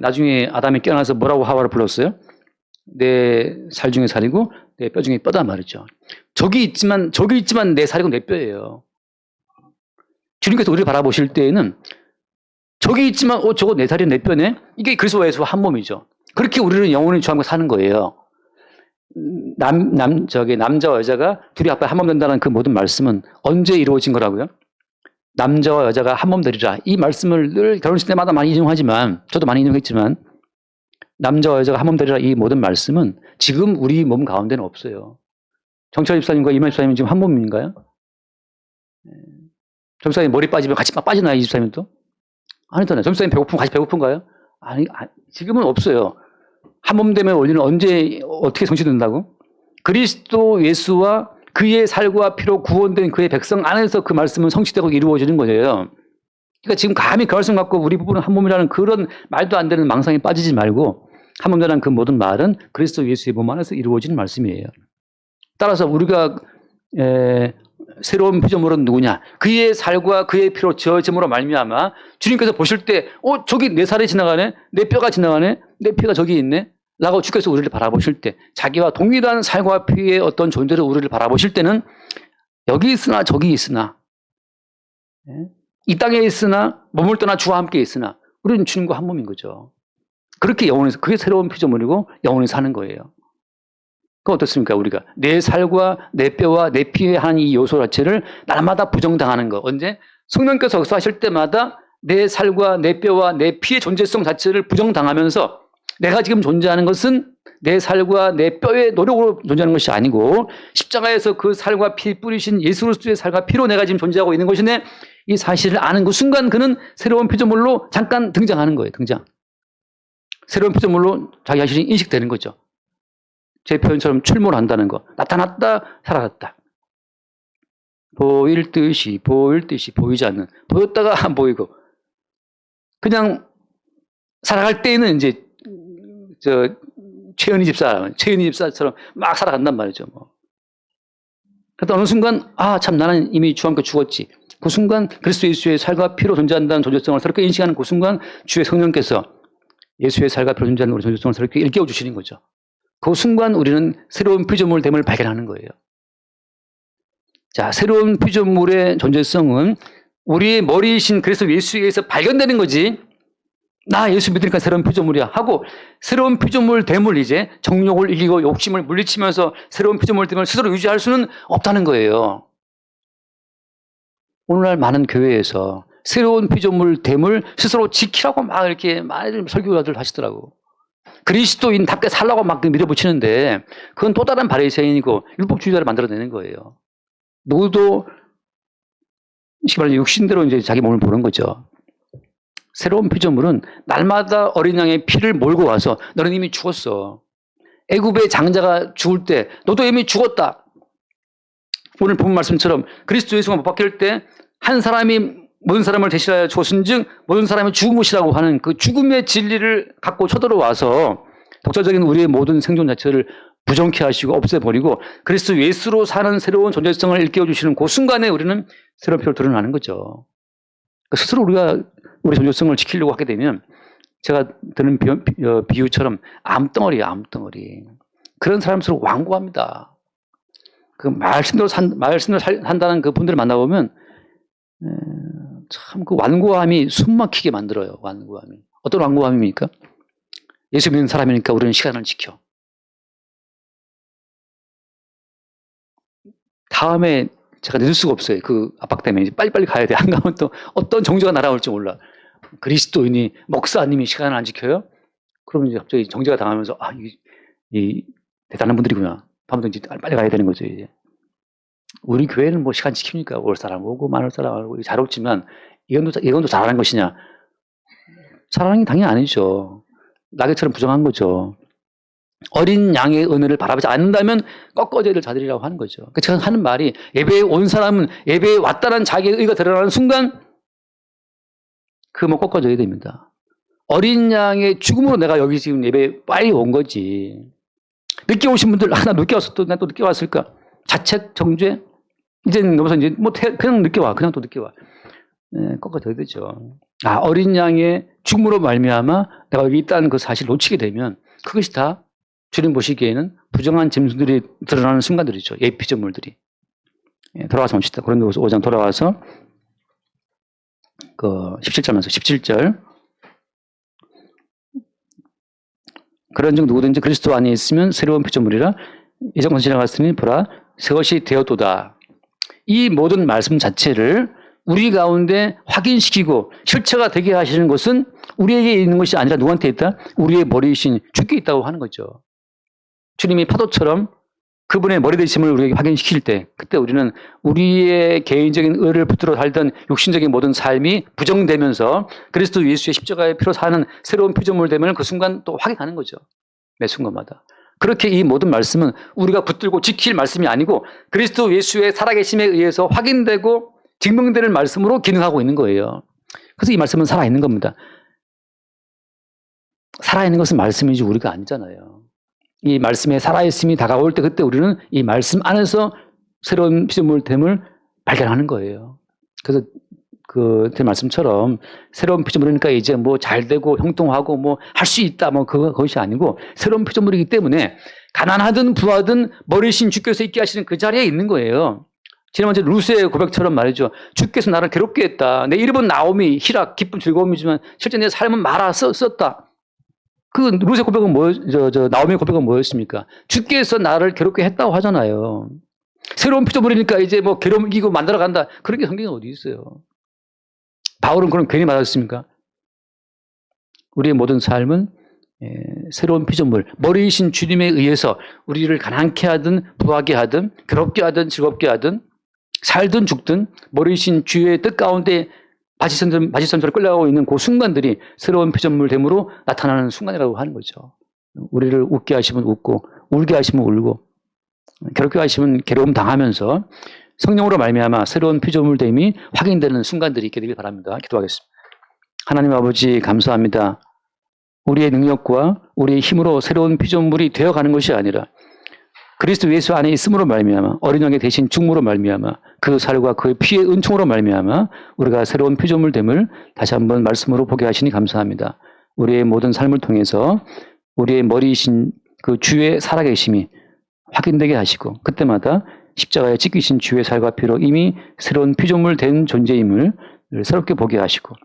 나중에 아담이 깨어나서 뭐라고 하와를 불렀어요? 내 살 중에 살이고 내 뼈 중에 뼈다 말이죠. 저기 있지만 내 살이고 내 뼈예요. 주님께서 우리를 바라보실 때에는 저기 있지만 저거 내 살이 내 뼈네? 이게 그리스도와 예수와 한 몸이죠. 그렇게 우리는 영원히 주와 함께 사는 거예요. 남자와 여자가 둘이 앞에 한 몸 된다는 그 모든 말씀은 언제 이루어진 거라고요? 남자와 여자가 한 몸 되리라. 이 말씀을 늘 결혼식 때마다 많이 인용하지만 저도 많이 인용했지만 남자와 여자가 한 몸 되리라 이 모든 말씀은 지금 우리 몸 가운데는 없어요. 정철 집사님과 이만 집사님은 지금 한 몸인가요? 정 집사님 머리 빠지면 같이 빠지나요? 이 집사님도? 아니잖아요. 정 집사님 배고프면 같이 배고픈가요? 아니, 지금은 없어요. 한 몸 되면 우리는 언제 어떻게 성취된다고? 그리스도 예수와 그의 살과 피로 구원된 그의 백성 안에서 그 말씀은 성취되고 이루어지는 거예요. 그러니까 지금 감히 그 말씀 갖고 우리 부부는 한 몸이라는 그런 말도 안 되는 망상에 빠지지 말고 한 몸이라는 그 모든 말은 그리스도 예수의 몸 안에서 이루어지는 말씀이에요. 따라서 우리가 새로운 피조물은 누구냐? 그의 살과 그의 피로 지어짐으로 말미암아 주님께서 보실 때 저기 내 살이 지나가네? 내 뼈가 지나가네? 내 피가 저기 있네? 라고 주께서 우리를 바라보실 때 자기와 동일한 살과 피의 어떤 존재로 우리를 바라보실 때는 여기 있으나 저기 있으나 이 땅에 있으나 몸을 떠나 주와 함께 있으나 우리는 주님과 한 몸인 거죠. 그렇게 영원히 그게 새로운 피조물이고 영원히 사는 거예요. 그건 어떻습니까? 우리가 내 살과 내 뼈와 내 피의 한 이 요소 자체를 날마다 부정당하는 거. 언제? 성령께서 역사하실 때마다 내 살과 내 뼈와 내 피의 존재성 자체를 부정당하면서 내가 지금 존재하는 것은 내 살과 내 뼈의 노력으로 존재하는 것이 아니고 십자가에서 그 살과 피 뿌리신 예수 그리스도의 살과 피로 내가 지금 존재하고 있는 것이네. 이 사실을 아는 그 순간 그는 새로운 피조물로 잠깐 등장하는 거예요. 등장. 새로운 피조물로 자기 자신이 인식되는 거죠. 제 표현처럼 출몰한다는 거. 나타났다 사라졌다. 보일 듯이 보이지 않는. 보였다가 안 보이고. 그냥 살아갈 때에는 이제 최은희 집사처럼 막 살아간단 말이죠. 그러다 어느 순간 참 나는 이미 주와 함께 죽었지. 그 순간 그리스도 예수의 살과 피로 존재한다는 존재성을 새롭게 인식하는 그 순간 주의 성령께서 예수의 살과 피로 존재하는 우리 존재성을 새롭게 일깨워 주시는 거죠. 그 순간 우리는 새로운 피조물됨을 발견하는 거예요. 자, 새로운 피조물의 존재성은 우리의 머리이신 그리스도 예수에 의해서 발견되는 거지. 나 예수 믿으니까 새로운 피조물이야 하고 새로운 피조물됨을 이제 정욕을 이기고 욕심을 물리치면서 새로운 피조물됨을 스스로 유지할 수는 없다는 거예요. 오늘날 많은 교회에서 새로운 피조물됨을 스스로 지키라고 막 이렇게 많은 설교자들 하시더라고. 그리스도인답게 살라고 막 밀어붙이는데 그건 또 다른 바리새인이고 율법주의자를 만들어내는 거예요. 누구도 육신대로 이제 자기 몸을 보는 거죠. 새로운 피조물은 날마다 어린 양의 피를 몰고 와서 너는 이미 죽었어. 애굽의 장자가 죽을 때 너도 이미 죽었다. 오늘 본 말씀처럼 그리스도 예수가 못 박힐 때 한 사람이 모든 사람을 대신하여 죽었은즉 모든 사람이 죽은 것이라고 하는 그 죽음의 진리를 갖고 쳐들어와서 독자적인 우리의 모든 생존 자체를 부정케 하시고 없애버리고 그리스도 예수로 사는 새로운 존재성을 일깨워주시는 그 순간에 우리는 새로운 피로 드러나는 거죠. 스스로 우리가 우리 존재성을 지키려고 하게 되면 제가 드는 비유처럼 암덩어리예요. 암덩어리. 그런 사람들을 완고합니다. 그 말씀대로 산다는 그 분들을 만나보면 참 그 완고함이 숨막히게 만들어요. 완고함이. 어떤 완고함입니까? 예수 믿는 사람이니까 우리는 시간을 지켜. 다음에 제가 늦을 수가 없어요. 그 압박 때문에 이제 빨리빨리 가야 돼. 안 가면 또 어떤 정죄가 날아올지 몰라. 그리스도인이 목사님이 시간을 안 지켜요? 그러면 이제 갑자기 정죄가 당하면서 이 대단한 분들이구나. 다음부터 이제 빨리 가야 되는 거죠. 이제. 우리 교회는 뭐 시간 지킵니까? 올 사람 오고 많을 사람 오고 잘 없지만 이건도 잘하는 것이냐? 잘하는 게 당연히 아니죠. 낙엽처럼 부정한 거죠. 어린 양의 은혜를 바라보지 않는다면 꺾어져야 될 자들이라고 하는 거죠. 그러니까 제가 하는 말이 예배에 온 사람은 예배에 왔다는 자기의 의가 드러나는 순간 그 뭐 꺾어져야 됩니다. 어린 양의 죽음으로 내가 여기 지금 예배에 빨리 온 거지. 늦게 오신 분들, 나 늦게 왔어. 난 또 늦게 왔을까? 자책, 정죄? 이제는 여기서 이제 뭐 그냥 늦게 와. 그냥 또 늦게 와. 네, 꺾어져야 되죠. 어린 양의 죽음으로 말미암아 내가 여기 있다는 그 사실을 놓치게 되면 그것이 다 주님 보시기에는 부정한 짐승들이 드러나는 순간들이죠. 예피조물들이. 돌아가서 봅시다. 고린도후서 5장 돌아와서 그 17절면서 17절. 그런즉 누구든지 그리스도 안에 있으면 새로운 피조물이라 이전 것이 지나갔으니 보라 새 것이 되었도다. 이 모든 말씀 자체를 우리 가운데 확인시키고 실체가 되게 하시는 것은 우리에게 있는 것이 아니라 누구한테 있다? 우리의 머리이신 주께 있다고 하는 거죠. 주님이 파도처럼 그분의 머리 되심을 우리에게 확인시킬 때 그때 우리는 우리의 개인적인 의를 붙들어 살던 육신적인 모든 삶이 부정되면서 그리스도 예수의 십자가의 피로 사는 새로운 피조물 됨을 그 순간 또 확인하는 거죠. 매 순간마다. 그렇게 이 모든 말씀은 우리가 붙들고 지킬 말씀이 아니고 그리스도 예수의 살아계심에 의해서 확인되고 증명되는 말씀으로 기능하고 있는 거예요. 그래서 이 말씀은 살아있는 겁니다. 살아있는 것은 말씀이지 우리가 아니잖아요. 이 말씀의 살아있음이 다가올 때 그때 우리는 이 말씀 안에서 새로운 피조물됨을 발견하는 거예요. 그래서 제 말씀처럼 새로운 피조물이니까 이제 뭐 잘 되고 형통하고 뭐 할 수 있다 뭐 그것이 아니고 새로운 피조물이기 때문에 가난하든 부하든 머리신 주께서 있게 하시는 그 자리에 있는 거예요. 지난번에 루스의 고백처럼 말이죠. 주께서 나를 괴롭게 했다. 내 이름은 나오미, 희락, 기쁨, 즐거움이지만 실제 내 삶은 마라 썼다. 그 루스의 고백은 나오미의 고백은 뭐였습니까? 주께서 나를 괴롭게 했다고 하잖아요. 새로운 피조물이니까 이제 뭐 괴로움 이기고 만들어 간다. 그런 게 성경에 어디 있어요? 바울은 그럼 괜히 맞았습니까? 우리의 모든 삶은 새로운 피조물, 머리이신 주님에 의해서 우리를 가난케 하든 부하게 하든 괴롭게 하든 즐겁게 하든 살든 죽든 머리이신 주의 뜻 가운데 바지선처럼 끌려가고 있는 그 순간들이 새로운 피조물 됨으로 나타나는 순간이라고 하는 거죠. 우리를 웃게 하시면 웃고 울게 하시면 울고 괴롭게 하시면 괴로움 당하면서 성령으로 말미암아 새로운 피조물 됨이 확인되는 순간들이 있게 되길 바랍니다. 기도하겠습니다. 하나님 아버지 감사합니다. 우리의 능력과 우리의 힘으로 새로운 피조물이 되어가는 것이 아니라 그리스도 예수 안에 있음으로 말미암아 어린 양의 대신 죽음으로 말미암아 그 살과 그의 피의 은총으로 말미암아 우리가 새로운 피조물됨을 다시 한번 말씀으로 보게 하시니 감사합니다. 우리의 모든 삶을 통해서 우리의 머리이신 그 주의 살아계심이 확인되게 하시고 그때마다 십자가에 찍히신 주의 살과 피로 이미 새로운 피조물 된 존재임을 새롭게 보게 하시고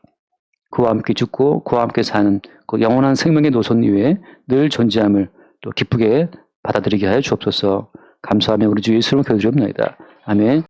그와 함께 죽고 그와 함께 사는 그 영원한 생명의 노선 위에 늘 존재함을 또 기쁘게 받아들이게 하여 주옵소서. 감사하며 우리 주 예수를 기도드리옵나이다. 아멘.